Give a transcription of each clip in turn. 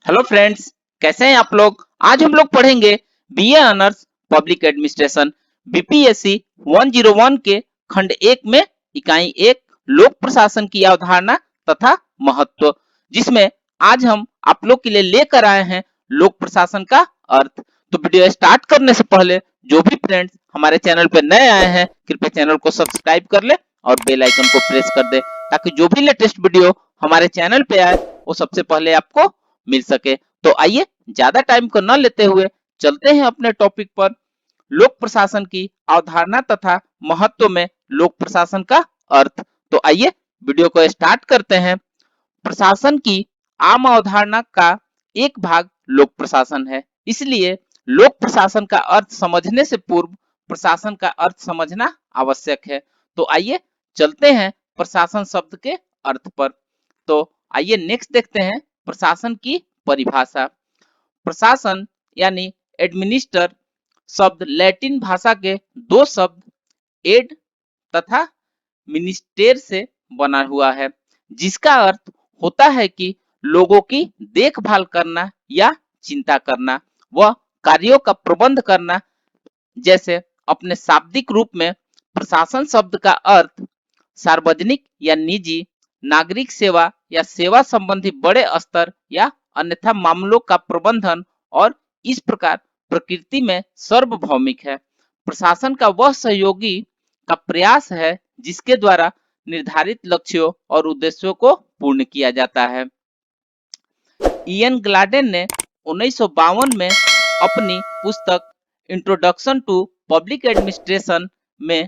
Hello friends, कैसे हैं आप लोग। आज हम लोग पढ़ेंगे BA honours public administration BPSC 101 के खंड एक में इकाई एक लोक प्रशासन की अवधारणा तथा महत्व, जिसमें आज हम आप लोग के लिए लेकर आए हैं लोक प्रशासन का अर्थ। तो वीडियो स्टार्ट करने से पहले जो भी फ्रेंड्स हमारे चैनल पर नए आए हैं कृपया चैनल को सब्सक्राइब कर ले और बेल आइकन को प्रेस कर दे, ताकि जो भी लेटेस्ट वीडियो हमारे चैनल पे आए वो सबसे पहले आपको मिल सके। तो आइए ज्यादा टाइम को न लेते हुए चलते हैं अपने टॉपिक पर। लोक प्रशासन की अवधारणा तथा महत्व में लोक प्रशासन का अर्थ। तो आइए वीडियो को स्टार्ट करते हैं। प्रशासन की आम अवधारणा का एक भाग लोक प्रशासन है, इसलिए लोक प्रशासन का अर्थ समझने से पूर्व प्रशासन का अर्थ समझना आवश्यक है। तो आइए चलते हैं प्रशासन शब्द के अर्थ पर। तो आइए नेक्स्ट देखते हैं प्रशासन की परिभाषा। प्रशासन यानी एडमिनिस्टर शब्द लैटिन भाषा के दो शब्द एड तथा मिनिस्टेर से बना हुआ है, जिसका अर्थ होता है कि लोगों की देखभाल करना या चिंता करना व कार्यों का प्रबंध करना। जैसे अपने शाब्दिक रूप में प्रशासन शब्द का अर्थ सार्वजनिक या निजी नागरिक सेवा या सेवा संबंधी बड़े स्तर या अन्यथा मामलों का प्रबंधन और इस प्रकार प्रकृति में सार्वभौमिक है। प्रशासन का वह सहयोगी का प्रयास है जिसके द्वारा निर्धारित लक्ष्यों और उद्देश्यों को पूर्ण किया जाता है। इयन ग्लाडेन ने 1952 में अपनी पुस्तक इंट्रोडक्शन टू पब्लिक एडमिनिस्ट्रेशन में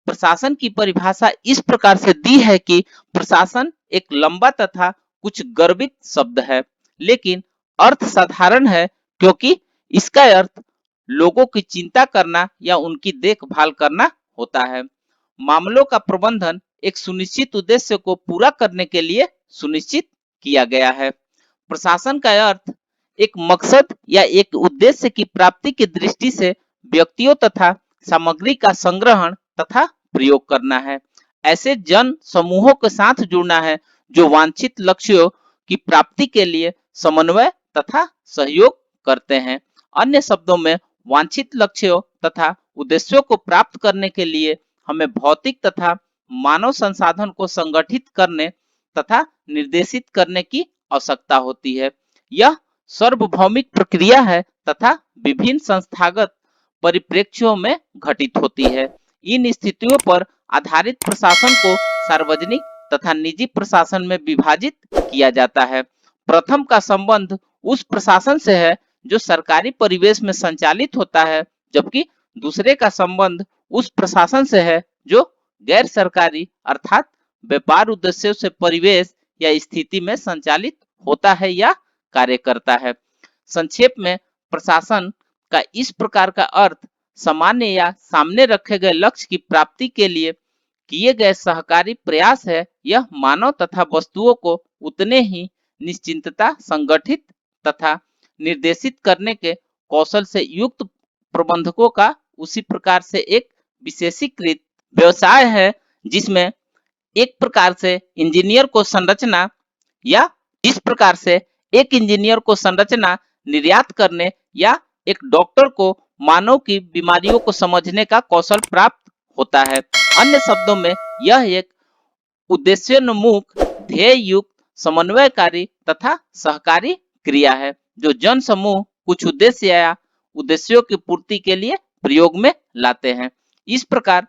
प्रशासन की परिभाषा इस प्रकार से दी है कि प्रशासन एक लंबा तथा कुछ गर्भित शब्द है, लेकिन अर्थ साधारण है क्योंकि इसका अर्थ लोगों की चिंता करना या उनकी देखभाल करना होता है। मामलों का प्रबंधन एक सुनिश्चित उद्देश्य को पूरा करने के लिए सुनिश्चित किया गया है। प्रशासन का अर्थ एक मकसद या एक उद्देश्य की प्राप्ति की दृष्टि से व्यक्तियों तथा सामग्री का संग्रहण तथा प्रयोग करना है। ऐसे जन समूहों के साथ जुड़ना है जो वांछित लक्ष्यों की प्राप्ति के लिए समन्वय तथा सहयोग करते हैं। अन्य शब्दों में वांछित लक्ष्यों तथा उद्देश्यों को प्राप्त करने के लिए हमें भौतिक तथा मानव संसाधन को संगठित करने तथा निर्देशित करने की आवश्यकता होती है। यह सार्वभौमिक प्रक्रिया है तथा विभिन्न संस्थागत परिप्रेक्ष्यों में घटित होती है। इन स्थितियों पर आधारित प्रशासन को सार्वजनिक तथा निजी प्रशासन में विभाजित किया जाता है। प्रथम का संबंध उस प्रशासन से है जो सरकारी परिवेश में संचालित होता है, जबकि दूसरे का संबंध उस प्रशासन से है जो गैर सरकारी अर्थात व्यापार उद्देश्यों से परिवेश या स्थिति में संचालित होता है या कार्य करता है। संक्षेप में प्रशासन का इस प्रकार का अर्थ सामान्य या सामने रखे गए लक्ष्य की प्राप्ति के लिए किए गए सहकारी प्रयास है। यह मानव तथा वस्तुओं को उतने ही निश्चिंतता संगठित तथा निर्देशित करने के कौशल से युक्त प्रबंधकों का उसी प्रकार से एक विशेषीकृत व्यवसाय है, जिसमें एक प्रकार से इंजीनियर को संरचना या इस प्रकार से एक इंजीनियर को संरचना निर्यात करने या एक डॉक्टर को मानव की बीमारियों को समझने का कौशल प्राप्त होता है। अन्य शब्दों में यह एक उद्देश्योन्मुख ध्येय युक्त समन्वयकारी तथा सहकारी क्रिया है जो जन समूह कुछ उद्देश्य या उद्देश्यों की पूर्ति के लिए प्रयोग में लाते हैं। इस प्रकार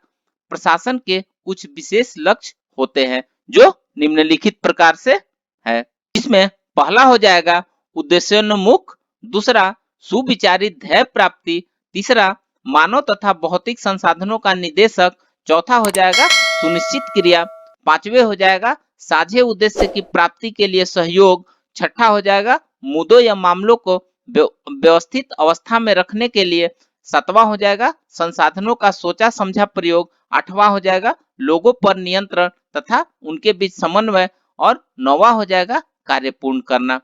प्रशासन के कुछ विशेष लक्ष्य होते हैं जो निम्नलिखित प्रकार से है। इसमें पहला हो जाएगा उद्देश्योन्मुख, दूसरा सुविचारित ध्येय प्राप्ति, तीसरा मानव तथा भौतिक संसाधनों का निदेशक, चौथा हो जाएगा सुनिश्चित क्रिया, पांचवे हो जाएगा साझे उद्देश्य की प्राप्ति के लिए सहयोग, छठा हो जाएगा मुद्दों या मामलों को व्यवस्थित अवस्था में रखने के लिए, सातवां हो जाएगा संसाधनों का सोचा समझा प्रयोग, आठवां हो जाएगा लोगों पर नियंत्रण तथा उनके बीच समन्वय और नौवां हो जाएगा कार्य पूर्ण करना।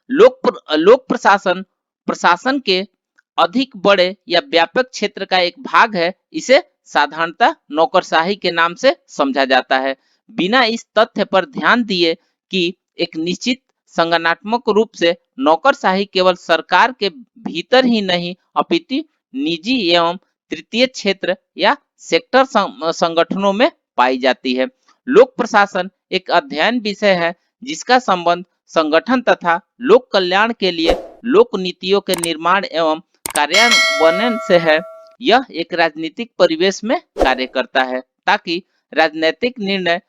लोक प्रशासन प्रशासन के अधिक बड़े या व्यापक क्षेत्र का एक भाग है। इसे साधारणतः नौकरशाही के नाम से समझा जाता है, बिना इस तथ्य पर ध्यान दिए कि एक निश्चित संगठनात्मक रूप से नौकरशाही केवल सरकार के भीतर ही नहीं अपितु निजी एवं तृतीय क्षेत्र या सेक्टर संगठनों में पाई जाती है। लोक प्रशासन एक अध्ययन विषय है जिसका संबंध संगठन तथा लोक कल्याण के लिए लोक नीतियों के निर्माण एवं कार्यान्वयन से है। यह एक राजनीतिक परिवेश में कार्य करता है ताकि राजनीतिक निर्णय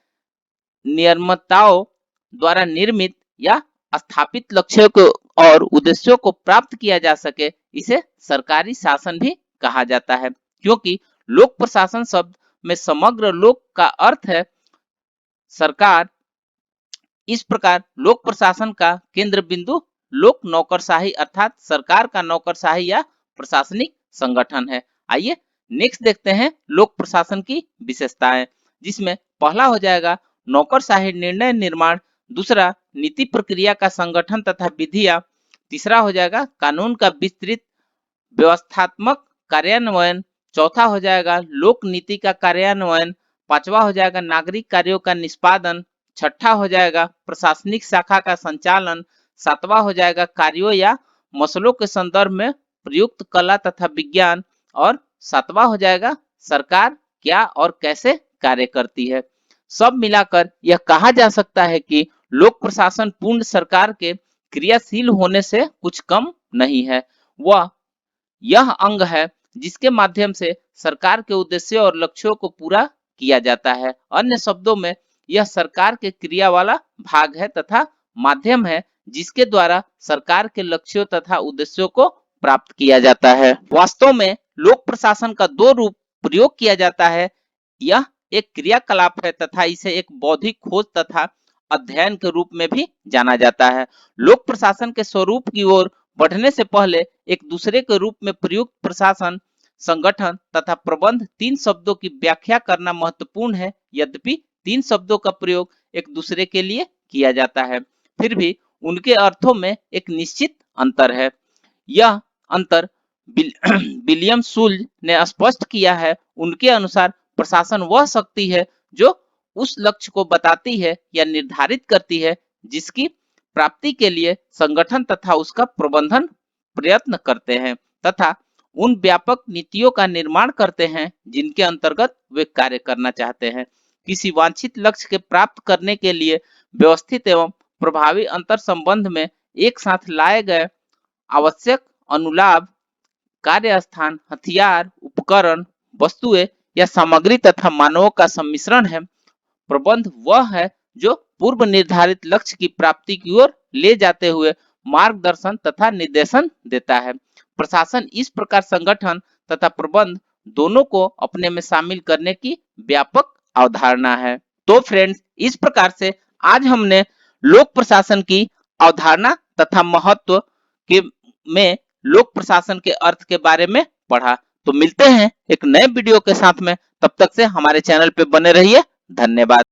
नियमताओं द्वारा निर्मित या स्थापित लक्ष्यों को और उद्देश्यों को प्राप्त किया जा सके। इसे सरकारी शासन भी कहा जाता है, क्योंकि लोक प्रशासन शब्द में समग्र लोक का अर्थ है सरकार। इस प्रकार लोक प्रशासन का केंद्र बिंदु लोक नौकरशाही अर्थात सरकार का नौकरशाही या प्रशासनिक संगठन है। आइए नेक्स्ट देखते हैं लोक प्रशासन की विशेषताएं, जिसमें पहला हो जाएगा नौकरशाही निर्णय निर्माण, दूसरा नीति प्रक्रिया का संगठन तथा विधियां, तीसरा हो जाएगा कानून का विस्तृत व्यवस्थात्मक कार्यान्वयन, चौथा हो जाएगा लोक नीति का कार्यान्वयन, पांचवा हो जाएगा नागरिक कार्यों का निष्पादन, छठा हो जाएगा प्रशासनिक शाखा का संचालन, सातवां हो जाएगा कार्यों या मसलों के संदर्भ में प्रयुक्त कला तथा विज्ञान, और सातवां हो जाएगा सरकार क्या और कैसे कार्य करती है। सब मिलाकर यह कहा जा सकता है कि लोक प्रशासन पूर्ण सरकार के क्रियाशील होने से कुछ कम नहीं है। वह यह अंग है जिसके माध्यम से सरकार के उद्देश्यों और लक्ष्यों को पूरा किया जाता है। अन्य शब्दों में यह सरकार के क्रिया वाला भाग है तथा माध्यम है जिसके द्वारा सरकार के लक्ष्यों तथा उद्देश्यों को प्राप्त किया जाता है। वास्तव में लोक प्रशासन का दो रूप प्रयोग किया जाता है। यह एक क्रियाकलाप है तथा इसे एक बौद्धिक खोज तथा अध्ययन के रूप में भी जाना जाता है। लोक प्रशासन के स्वरूप की ओर बढ़ने से पहले एक दूसरे के रूप में प्रयुक्त प्रशासन, संगठन तथा प्रबंध तीन शब्दों की व्याख्या करना महत्वपूर्ण है। यद्यपि तीन शब्दों का प्रयोग एक दूसरे के लिए किया जाता है, फिर भी उनके अर्थों में एक निश्चित अंतर है। यह अंतर विलियम शुल्ज ने स्पष्ट किया है। उनके अनुसार प्रशासन वह शक्ति है जो उस लक्ष्य को बताती है या निर्धारित करती है जिसकी प्राप्ति के लिए संगठन तथा उसका प्रबंधन प्रयत्न करते हैं तथा उन व्यापक नीतियों का निर्माण करते हैं जिनके अंतर्गत वे कार्य करना चाहते हैं। किसी वांछित लक्ष्य के प्राप्त करने के लिए व्यवस्थित एवं प्रभावी अंतर संबंध में एक साथ लाए गए आवश्यक अनुलाभ, कार्यस्थान, हथियार, उपकरण, वस्तुएं या सामग्री तथा मानवों का सम्मिश्रण है। प्रबंध वह है जो पूर्व निर्धारित लक्ष्य की प्राप्ति की ओर ले जाते हुए मार्गदर्शन तथा निर्देशन देता है। प्रशासन इस प्रकार संगठन तथा प्रबंध दोनों को अपने में शामिल करने की व्यापक अवधारणा है। तो फ्रेंड्स, इस प्रकार से आज हमने लोक प्रशासन की अवधारणा तथा महत्व के में लोक प्रशासन के अर्थ के बारे में पढ़ा। तो मिलते हैं एक नए वीडियो के साथ में, तब तक से हमारे चैनल पे बने रहिए। धन्यवाद।